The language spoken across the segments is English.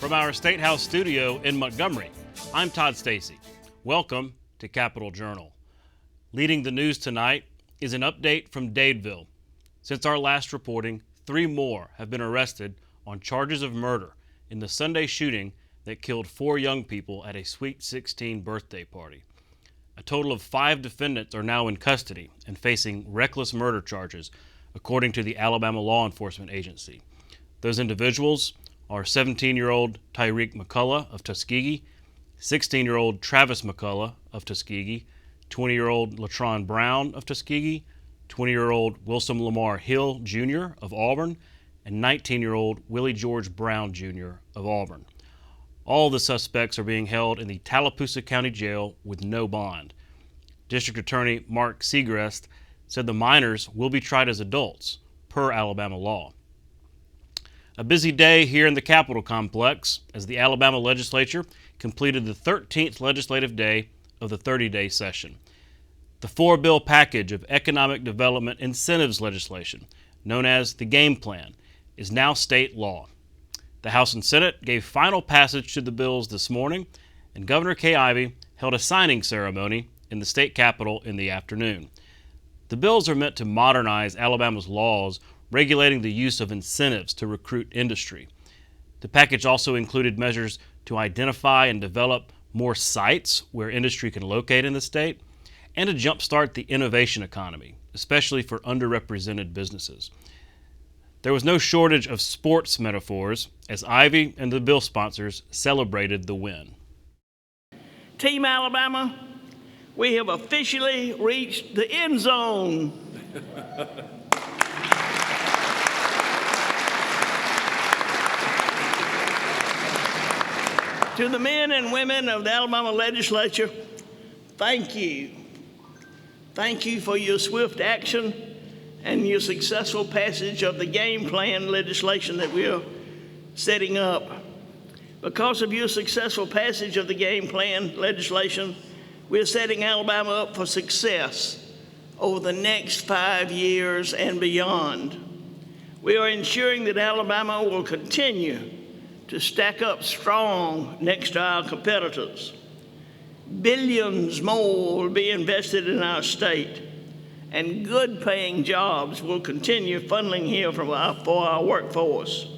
From our State House studio in Montgomery, I'm Todd Stacy. Welcome to Capitol Journal. Leading the news tonight is an update from Dadeville. Since our last reporting, 3 more have been arrested on charges of murder in the Sunday shooting that killed 4 young people at a Sweet 16 birthday party. A total of 5 defendants are now in custody and facing reckless murder charges, according to the Alabama Law Enforcement Agency. Those individuals are 17-year-old Tyreek McCullough of Tuskegee, 16-year-old Travis McCullough of Tuskegee, 20-year-old Latron Brown of Tuskegee, 20-year-old Wilson Lamar Hill Jr. of Auburn, and 19-year-old Willie George Brown Jr. of Auburn. All the suspects are being held in the Tallapoosa County Jail with no bond. District Attorney Mark Segrest said the minors will be tried as adults, per Alabama law. A busy day here in the Capitol complex as the Alabama legislature completed the 13th legislative day of the 30-day session. The 4-bill package of economic development incentives legislation, known as the Game Plan, is now state law. The House and Senate gave final passage to the bills this morning, and Governor Kay Ivey held a signing ceremony in the state capitol in the afternoon. The bills are meant to modernize Alabama's laws regulating the use of incentives to recruit industry. The package also included measures to identify and develop more sites where industry can locate in the state, and to jumpstart the innovation economy, especially for underrepresented businesses. There was no shortage of sports metaphors as Ivey and the bill sponsors celebrated the win. Team Alabama, we have officially reached the end zone. To the men and women of the Alabama legislature, thank you. Thank you for your swift action and your successful passage of the game plan legislation that we're setting up. Because of your successful passage of the game plan legislation, we're setting Alabama up for success over the next 5 years and beyond. We are ensuring that Alabama will continue to stack up strong next to our competitors. Billions more will be invested in our state, and good-paying jobs will continue funneling here for our workforce.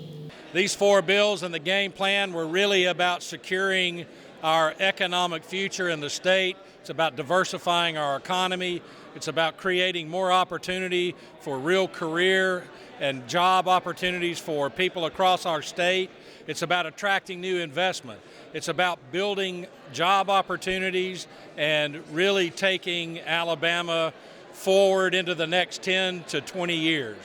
These 4 bills and the game plan were really about securing our economic future in the state. It's about diversifying our economy. It's about creating more opportunity for real career and job opportunities for people across our state. It's about attracting new investment. It's about building job opportunities and really taking Alabama forward into the next 10 to 20 years.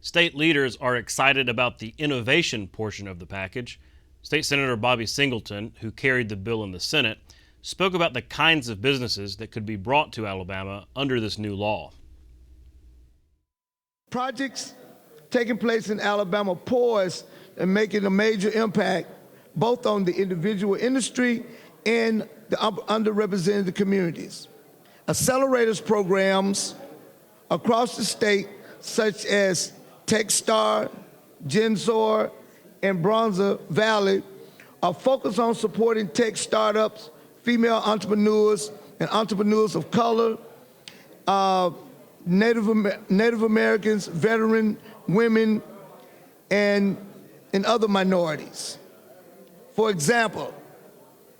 State leaders are excited about the innovation portion of the package. State Senator Bobby Singleton, who carried the bill in the Senate, spoke about the kinds of businesses that could be brought to Alabama under this new law. Projects taking place in Alabama poised and making a major impact both on the individual industry and the underrepresented communities. Accelerators programs across the state, such as Techstar, Gensor, and Bronzer Valley, are focused on supporting tech startups, female entrepreneurs, and entrepreneurs of color, Native Americans, veteran women, and other minorities. For example,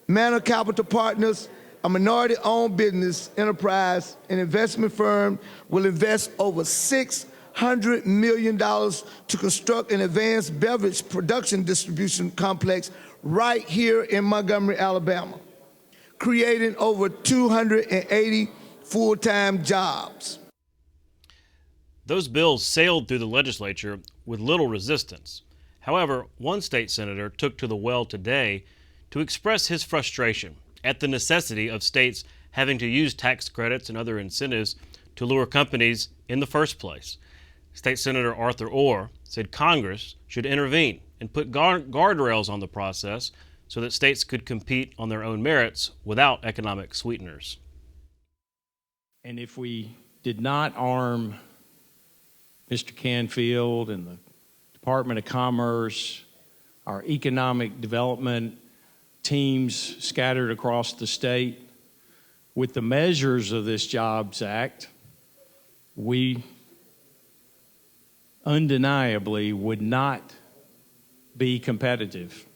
Manor Capital Partners, a minority-owned business enterprise and investment firm, will invest over $600 million to construct an advanced beverage production distribution complex right here in Montgomery, Alabama, creating over 280 full-time jobs. Those bills sailed through the legislature with little resistance. However, one state senator took to the well today to express his frustration at the necessity of states having to use tax credits and other incentives to lure companies in the first place. State Senator Arthur Orr said Congress should intervene and put guardrails on the process so that states could compete on their own merits without economic sweeteners. And if we did not arm Mr. Canfield and the Department of Commerce our economic development teams scattered across the state. With the measures of this Jobs Act, we undeniably would not be competitive.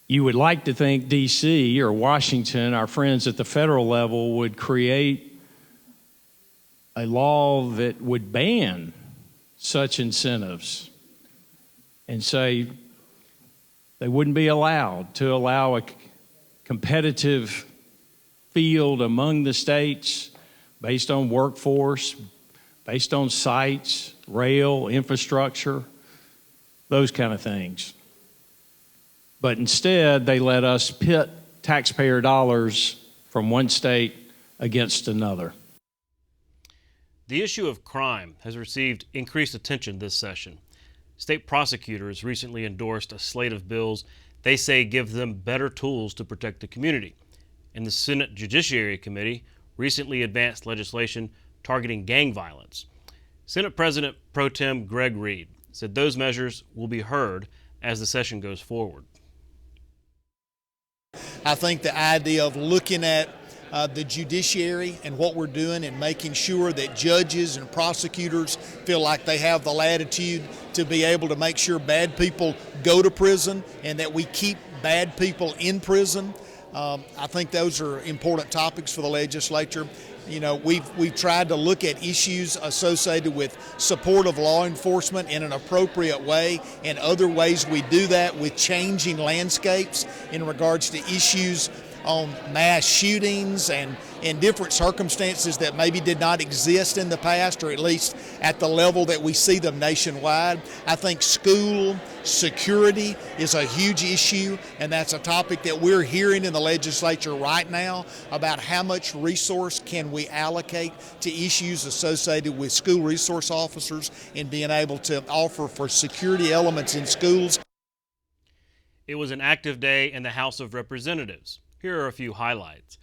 You would like to think D.C. or Washington, our friends at the federal level, would create a law that would ban such incentives and say they wouldn't be allowed to allow a competitive field among the states based on workforce, based on sites, rail, infrastructure, those kind of things. But instead, they let us pit taxpayer dollars from one state against another. The issue of crime has received increased attention this session. State prosecutors recently endorsed a slate of bills they say give them better tools to protect the community. And the Senate Judiciary Committee recently advanced legislation targeting gang violence. Senate President Pro Tem Greg Reed said those measures will be heard as the session goes forward. I think the idea of looking at the judiciary and what we're doing and making sure that judges and prosecutors feel like they have the latitude to be able to make sure bad people go to prison and that we keep bad people in prison. I think those are important topics for the legislature. You know, we've tried to look at issues associated with support of law enforcement in an appropriate way, and other ways we do that with changing landscapes in regards to issues on mass shootings and in different circumstances that maybe did not exist in the past, or at least at the level that we see them nationwide. I think school security is a huge issue, and that's a topic that we're hearing in the legislature right now about how much resource can we allocate to issues associated with school resource officers and being able to offer for security elements in schools. It was an active day in the House of Representatives. Here are a few highlights.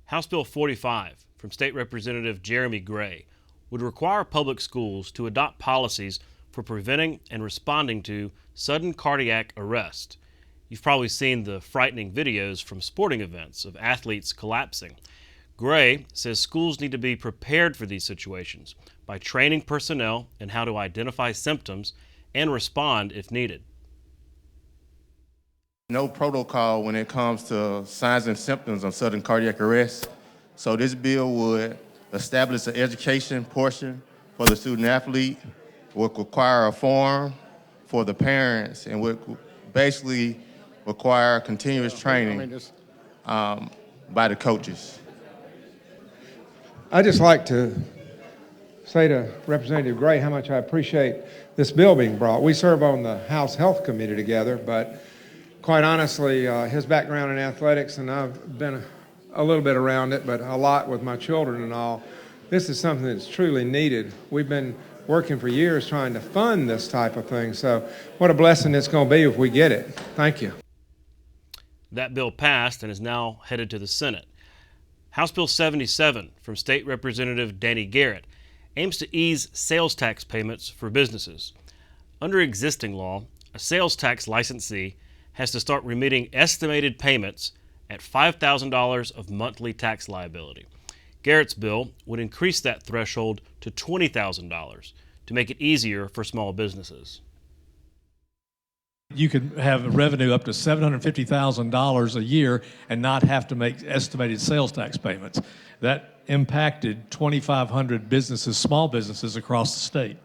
House Bill 45 from State Representative Jeremy Gray would require public schools to adopt policies for preventing and responding to sudden cardiac arrest. You've probably seen the frightening videos from sporting events of athletes collapsing. Gray says schools need to be prepared for these situations by training personnel in how to identify symptoms and respond if needed. No protocol when it comes to signs and symptoms of sudden cardiac arrest. So this bill would establish an education portion for the student athlete, would require a form for the parents, and would basically require continuous training by the coaches. I'd just like to say to Representative Gray how much I appreciate this bill being brought. We serve on the House Health Committee together, but quite honestly, his background in athletics, and I've been a little bit around it, but a lot with my children and all, this is something that's truly needed. We've been working for years trying to fund this type of thing, so what a blessing it's going to be if we get it. Thank you. That bill passed and is now headed to the Senate. House Bill 77 from State Representative Danny Garrett aims to ease sales tax payments for businesses. Under existing law, a sales tax licensee has to start remitting estimated payments at $5,000 of monthly tax liability. Garrett's bill would increase that threshold to $20,000 to make it easier for small businesses. You could have revenue up to $750,000 a year and not have to make estimated sales tax payments. That impacted 2,500 businesses, small businesses across the state.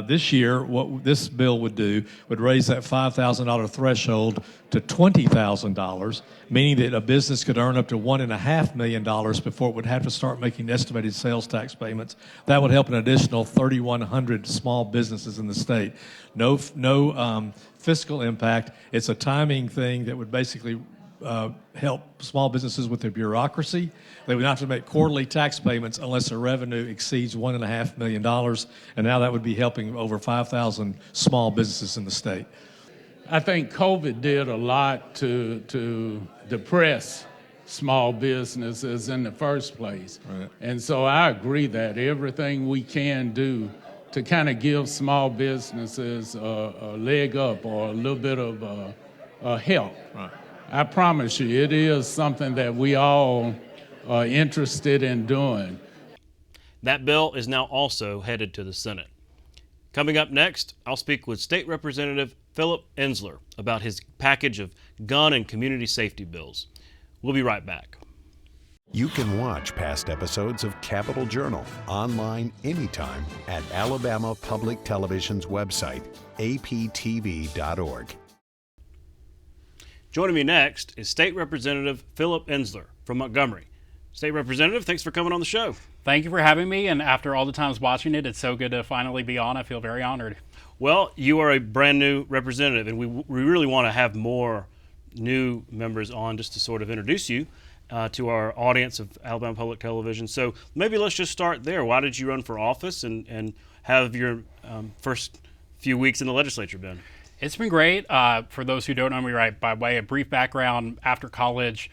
This year, what this bill would do would raise that $5,000 threshold to $20,000, meaning that a business could earn up to $1.5 million before it would have to start making estimated sales tax payments. That would help an additional 3,100 small businesses in the state. No fiscal impact. It's a timing thing that would basically help small businesses with their bureaucracy. They would not have to make quarterly tax payments unless their revenue exceeds $1.5 million, and now that would be helping over 5,000 small businesses in the state. I think COVID did a lot to depress small businesses in the first place. Right. And so I agree that everything we can do to kind of give small businesses a leg up or a little bit of help. Right. I promise you, it is something that we all are interested in doing. That bill is now also headed to the Senate. Coming up next, I'll speak with State Representative Phillip Ensler about his package of gun and community safety bills. We'll be right back. You can watch past episodes of Capitol Journal online anytime at Alabama Public Television's website, aptv.org. Joining me next is State Representative Phillip Ensler from Montgomery. State Representative, thanks for coming on the show. Thank you for having me, and after all the times watching it, it's so good to finally be on. I feel very honored. Well, you are a brand new representative, and we really want to have more new members on just to sort of introduce you to our audience of Alabama Public Television. So maybe let's just start there. Why did you run for office, and have your first few weeks in the legislature been? It's been great. For those who don't know me, right, by way of brief background, after college,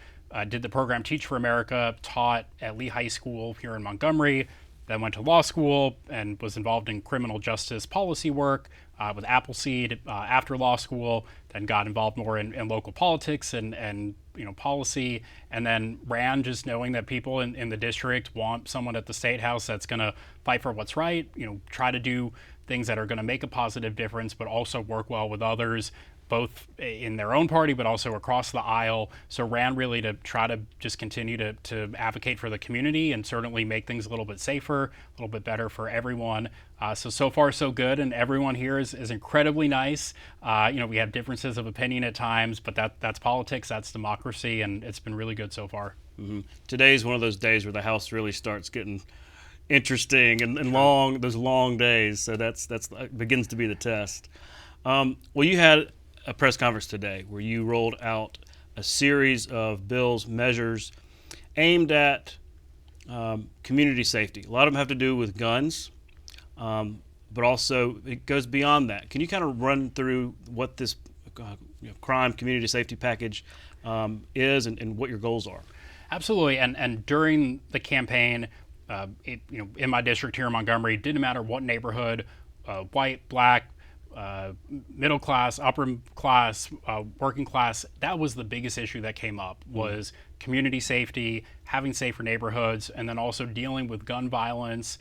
did the program Teach for America, taught at Lee High School here in Montgomery, then went to law school and was involved in criminal justice policy work with Appleseed after law school, then got involved more in local politics and policy, and then ran just knowing that people in the district want someone at the State House that's going to fight for what's right, try to do things that are going to make a positive difference, but also work well with others, both in their own party, but also across the aisle. So ran really to try to just continue to advocate for the community and certainly make things a little bit safer, a little bit better for everyone. So far so good, and everyone here is incredibly nice. We have differences of opinion at times, but that's politics, that's democracy, and it's been really good so far. Mm-hmm. Today's one of those days where the House really starts getting interesting and long, those long days. So that begins to be the test. Well, you had a press conference today where you rolled out a series of bills, measures aimed at community safety. A lot of them have to do with guns, but also it goes beyond that. Can you kind of run through what this crime community safety package is and what your goals are? Absolutely. And during the campaign, in my district here in Montgomery, it didn't matter what neighborhood, white, black, middle class, upper class, working class, that was the biggest issue that came up, was community safety, having safer neighborhoods, and then also dealing with gun violence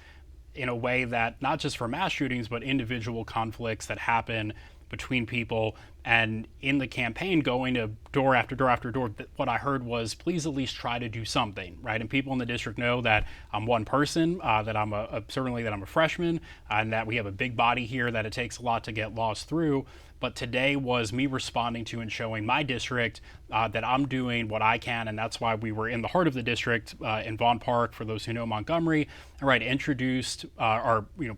in a way that not just for mass shootings, but individual conflicts that happen between people. And in the campaign, going to door after door after door, what I heard was, please at least try to do something, right? And people in the district know that I'm one person, that I'm certainly that I'm a freshman, and that we have a big body here, that it takes a lot to get laws through. But today was me responding to and showing my district that I'm doing what I can, and that's why we were in the heart of the district in Vaughn Park, for those who know Montgomery, and introduced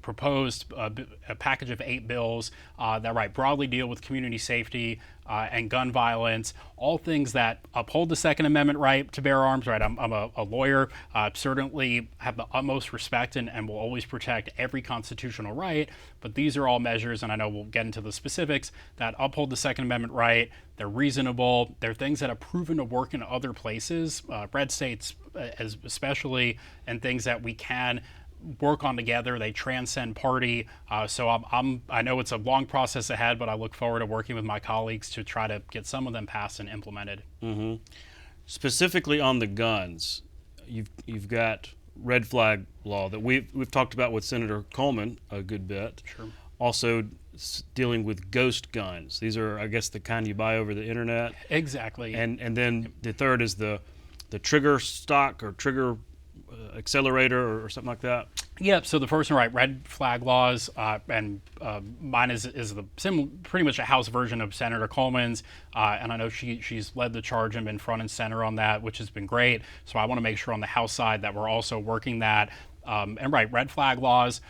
proposed a package of 8 bills that broadly deal with community safety and gun violence, all things that uphold the Second Amendment right to bear arms, right? I'm a lawyer, certainly have the utmost respect and will always protect every constitutional right, but these are all measures, and I know we'll get into the specifics, that uphold the Second Amendment right. They're reasonable. They're things that have proven to work in other places, red states especially, and things that we can work on together. They transcend party. So I know it's a long process ahead, but I look forward to working with my colleagues to try to get some of them passed and implemented. Mm-hmm. Specifically on the guns, you've got red flag law that we've talked about with Senator Coleman a good bit. Sure. Also dealing with ghost guns. These are, I guess, the kind you buy over the internet. Exactly. And then the third is the trigger stock or trigger accelerator or something like that. Yep. So the first one, red flag laws, and mine is pretty much a House version of Senator Coleman's, and I know she's led the charge and been front and center on that, which has been great. So I want to make sure on the House side that we're also working that. Red flag laws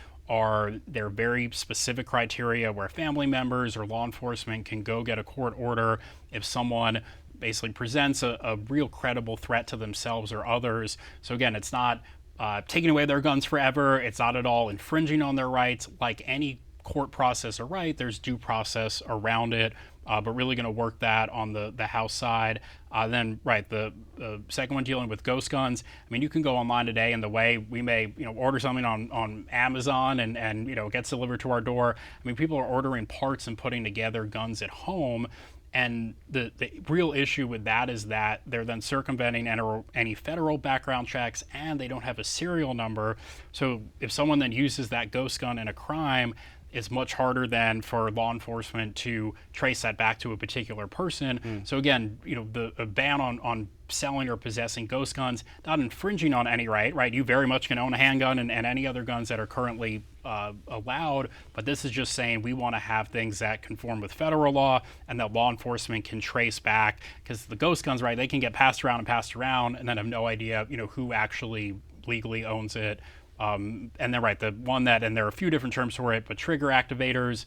they're very specific criteria where family members or law enforcement can go get a court order if someone basically presents a real credible threat to themselves or others. So again, it's not taking away their guns forever. It's not at all infringing on their rights. Like any court process are right, there's due process around it. But really going to work that on the House side. Then, right, the second one dealing with ghost guns. I mean, you can go online today, and the way we may, order something on Amazon and it gets delivered to our door. I mean, people are ordering parts and putting together guns at home. And the real issue with that is that they're then circumventing any federal background checks, and they don't have a serial number. So if someone then uses that ghost gun in a crime, it's much harder than for law enforcement to trace that back to a particular person. So again, the ban on selling or possessing ghost guns, not infringing on any right? You very much can own a handgun and any other guns that are currently allowed, but this is just saying we want to have things that conform with federal law and that law enforcement can trace back, because the ghost guns, right, they can get passed around and then have no idea, who actually legally owns it. And then, right, the one that, and there are a few different terms for it, but trigger activators,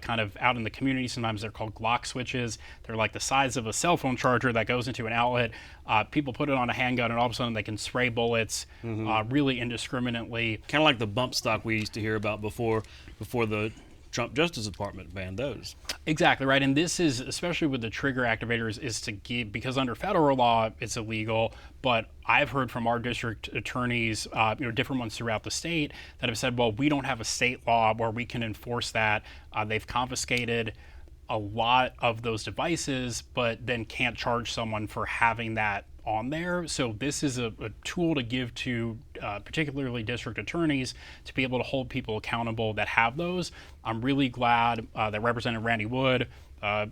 kind of out in the community, sometimes they're called Glock switches. They're like the size of a cell phone charger that goes into an outlet. People put it on a handgun, and all of a sudden they can spray bullets really indiscriminately. Kind of like the bump stock we used to hear about before the Trump Justice Department banned those. Exactly right, and this is, especially with the trigger activators, is to give, because under federal law it's illegal, but I've heard from our district attorneys, different ones throughout the state, that have said, well, we don't have a state law where we can enforce that. They've confiscated a lot of those devices, but then can't charge someone for having that on there. So this is a tool to give to particularly district attorneys to be able to hold people accountable that have those. I'm really glad that Representative Randy Wood, a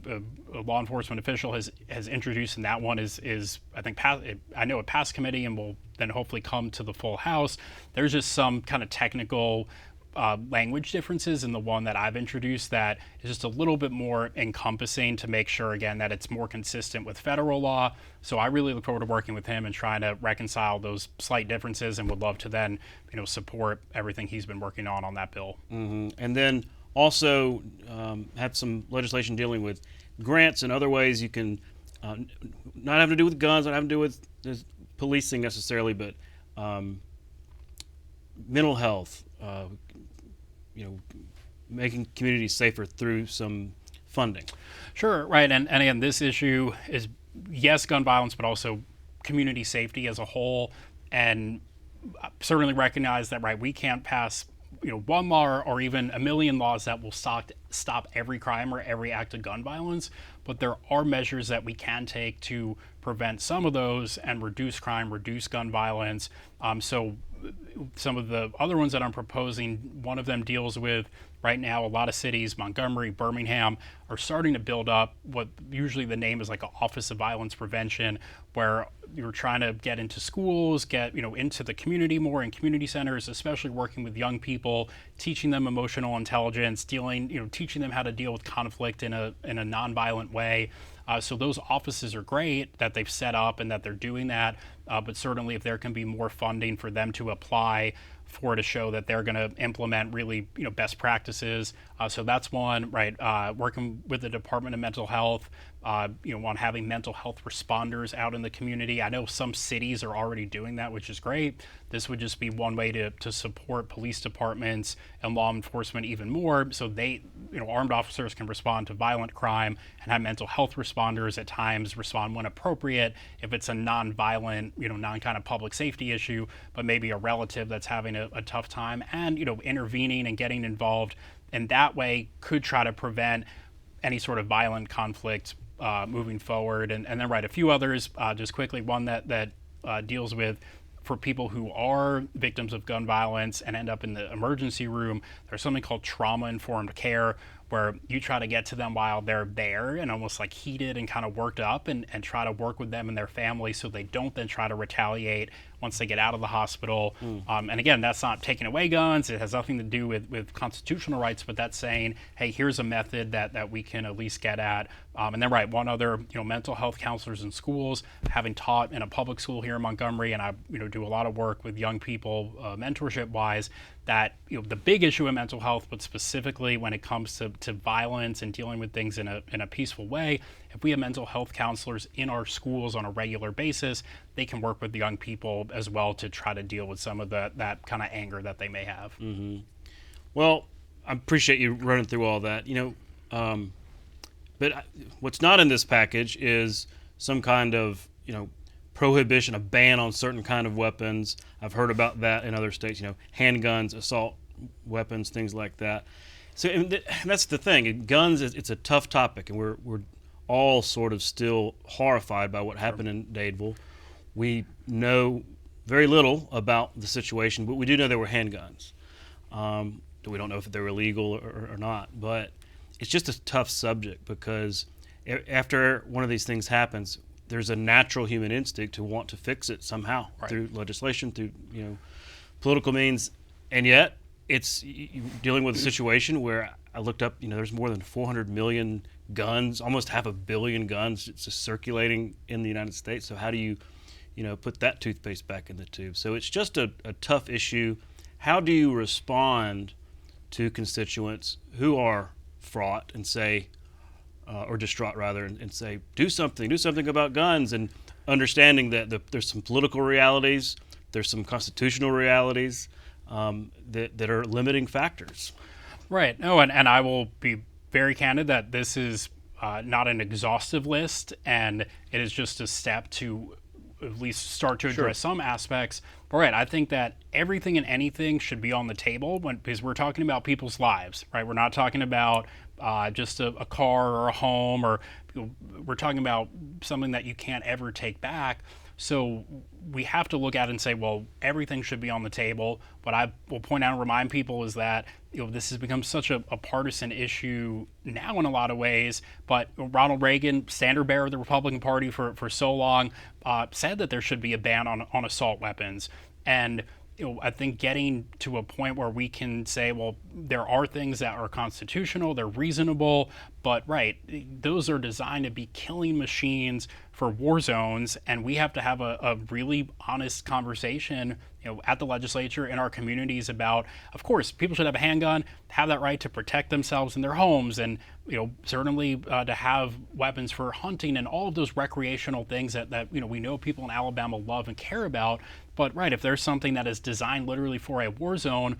law enforcement official, has introduced, and that one is I think I know it passed committee and will then hopefully come to the full House. There's just some kind of technical language differences in the one that I've introduced that is just a little bit more encompassing to make sure, again, that it's more consistent with federal law. So I really look forward to working with him and trying to reconcile those slight differences, and would love to then, support everything he's been working on that bill. And then also have some legislation dealing with grants and other ways you can not have to do with guns, not have to do with policing necessarily, but mental health, making communities safer through some funding. Sure, right. And again, this issue is, yes, gun violence, but also community safety as a whole. And certainly recognize that, right, we can't pass one law or even a million laws that will stop every crime or every act of gun violence, but there are measures that we can take to prevent some of those and reduce crime, reduce gun violence. So some of the other ones that I'm proposing, one of them deals with, right now, a lot of cities, Montgomery, Birmingham, are starting to build up what usually the name is like an Office of Violence Prevention, where you're trying to get into schools, get into the community more, in community centers, especially working with young people, teaching them emotional intelligence, teaching them how to deal with conflict in a nonviolent way. So those offices are great that they've set up and that they're doing that, but certainly if there can be more funding for them to apply for to show that they're going to implement really best practices. So that's one, right? Working with the Department of Mental Health, on having mental health responders out in the community. I know some cities are already doing that, which is great. This would just be one way to support police departments and law enforcement even more, so they, armed officers can respond to violent crime, and have mental health responders at times respond when appropriate if it's a non-violent, non-kind of public safety issue, but maybe a relative that's having a tough time, and intervening and getting involved in that way could try to prevent any sort of violent conflict moving forward. And then, right, a few others, just quickly, one that deals with, for people who are victims of gun violence and end up in the emergency room, there's something called trauma-informed care, where you try to get to them while they're there and almost like heated and kind of worked up, and try to work with them and their family so they don't then try to retaliate once they get out of the hospital. And again, that's not taking away guns. It has nothing to do with constitutional rights, but that's saying, hey, here's a method that we can at least get at. And then, right, one other, mental health counselors in schools, having taught in a public school here in Montgomery, and I, do a lot of work with young people, mentorship-wise, that, the big issue in mental health, but specifically when it comes to violence and dealing with things in a peaceful way, if we have mental health counselors in our schools on a regular basis, they can work with the young people as well to try to deal with some of that kind of anger that they may have. Well, I appreciate you running through all that. But what's not in this package is some kind of, prohibition, a ban on certain kind of weapons. I've heard about that in other states, handguns, assault weapons, things like that. So and that's the thing. Guns, it's a tough topic, and we're all sort of still horrified by what happened in Dadeville. We know very little about the situation, but we do know there were handguns. We don't know if they were illegal or not, but it's just a tough subject because after one of these things happens, there's a natural human instinct to want to fix it somehow through legislation, through political means, and yet it's dealing with a situation where I looked up, there's more than 400 million guns, almost 500 million guns just circulating in the United States. So how do you, put that toothpaste back in the tube? So it's just a tough issue. How do you respond to constituents who are fraught and say, or distraught rather, and say, do something about guns, and understanding that there's some political realities, there's some constitutional realities that are limiting factors. Right. No, and I will be very candid that this is not an exhaustive list, and it is just a step to at least start to address some aspects. But right, I think that everything and anything should be on the table because we're talking about people's lives, right? We're not talking about just a car or a home, or we're talking about something that you can't ever take back. So we have to look at it and say, well, everything should be on the table. What I will point out and remind people is that this has become such a partisan issue now in a lot of ways. But Ronald Reagan, standard bearer of the Republican Party for so long, said that there should be a ban on assault weapons. And I think getting to a point where we can say, well, there are things that are constitutional, they're reasonable, but those are designed to be killing machines for war zones, and we have to have a really honest conversation, at the legislature, in our communities about, of course, people should have a handgun, have that right to protect themselves in their homes, and certainly to have weapons for hunting and all of those recreational things that we know people in Alabama love and care about. But if there's something that is designed literally for a war zone,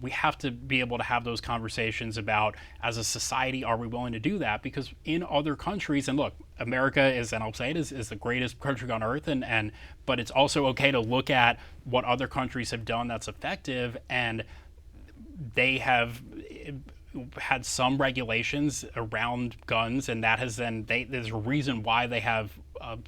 we have to be able to have those conversations about, as a society, are we willing to do that? Because in other countries, and look, America is, and I'll say it, is the greatest country on earth, but it's also okay to look at what other countries have done that's effective, and they have had some regulations around guns, and that has then, there's a reason why they have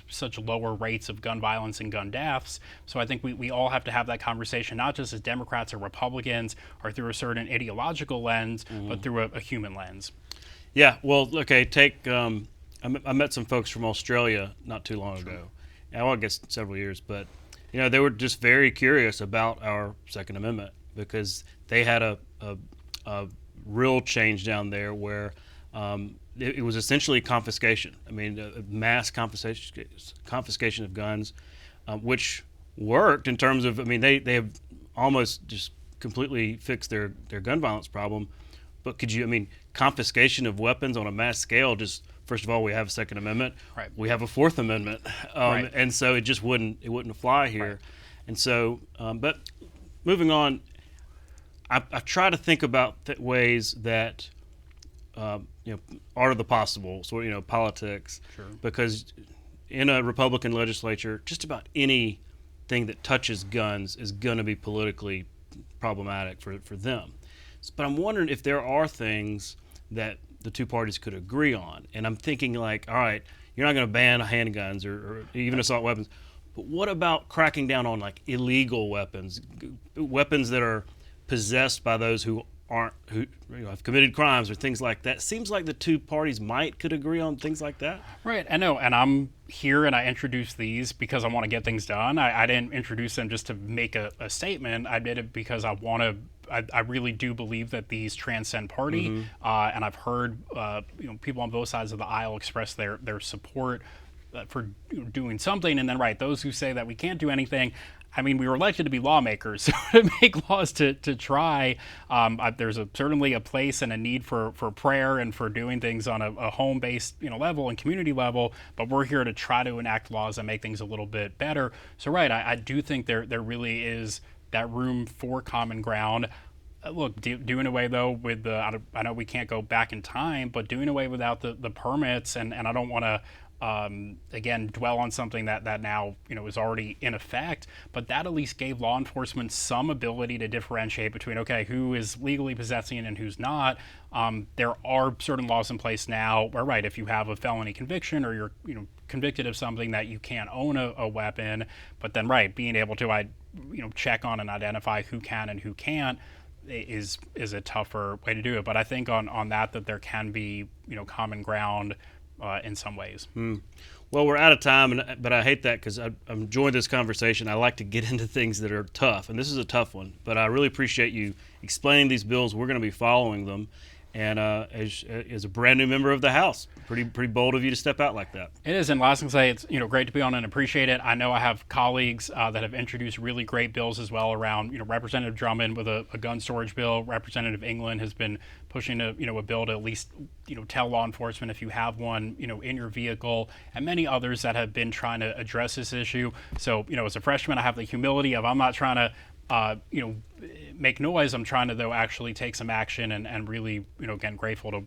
such lower rates of gun violence and gun deaths. So I think we all have to have that conversation, not just as Democrats or Republicans or through a certain ideological lens, but through a human lens. Yeah, well, okay, I met some folks from Australia not too long ago. Well, I guess several years, but they were just very curious about our Second Amendment because they had a real change down there where it was essentially confiscation. I mean, mass confiscation of guns, which worked in terms of, they have almost just completely fixed their gun violence problem. But confiscation of weapons on a mass scale, just, first of all, we have a Second Amendment. Right. We have a Fourth Amendment. And so it just wouldn't fly here. Right. And so, but moving on, I try to think about ways that art of the possible, sort of, politics, because in a Republican legislature, just about anything that touches guns is going to be politically problematic for them. But I'm wondering if there are things that the two parties could agree on. And I'm thinking all right, you're not going to ban handguns or even assault weapons, but what about cracking down on illegal weapons that are possessed by those who have committed crimes or things like that? Seems like the two parties could agree on things like that. Right, I know, and I'm here and I introduced these because I want to get things done. I didn't introduce them just to make a statement. I did it because I really do believe that these transcend party, and I've heard people on both sides of the aisle express their support for doing something, and then those who say that we can't do anything. We were elected to be lawmakers, so to make laws to try, there's certainly a place and a need for prayer and for doing things on a home-based level and community level, but we're here to try to enact laws that make things a little bit better. So I do think there really is that room for common ground. Look, doing away though with the, I know we can't go back in time, but doing away without the permits, and I don't want to again dwell on something that now is already in effect, but that at least gave law enforcement some ability to differentiate between who is legally possessing and who's not. There are certain laws in place now where, right, if you have a felony conviction or you're convicted of something, that you can't own a weapon, but then right, being able to check on and identify who can and who can't is a tougher way to do it. But I think on that there can be common ground in some ways. Well, we're out of time, but I hate that because I'm enjoying this conversation. I like to get into things that are tough, and this is a tough one. But I really appreciate you explaining these bills. We're going to be following them. And as a brand new member of the House, pretty bold of you to step out like that. It is, and last thing to say, it's great to be on and appreciate it. I know I have colleagues that have introduced really great bills as well around Representative Drummond with a gun storage bill. Representative England has been pushing a bill to at least tell law enforcement if you have one in your vehicle, and many others that have been trying to address this issue. So as a freshman, I have the humility of I'm not trying to make noise. I'm trying to, though, actually take some action and really, again, grateful to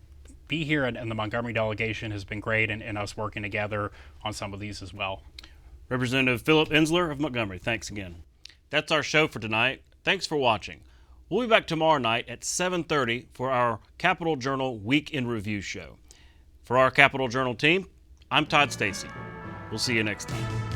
be here. And the Montgomery delegation has been great in us working together on some of these as well. Representative Phillip Ensler of Montgomery, thanks again. That's our show for tonight. Thanks for watching. We'll be back tomorrow night at 7:30 for our Capitol Journal Week in Review show. For our Capitol Journal team, I'm Todd Stacy. We'll see you next time.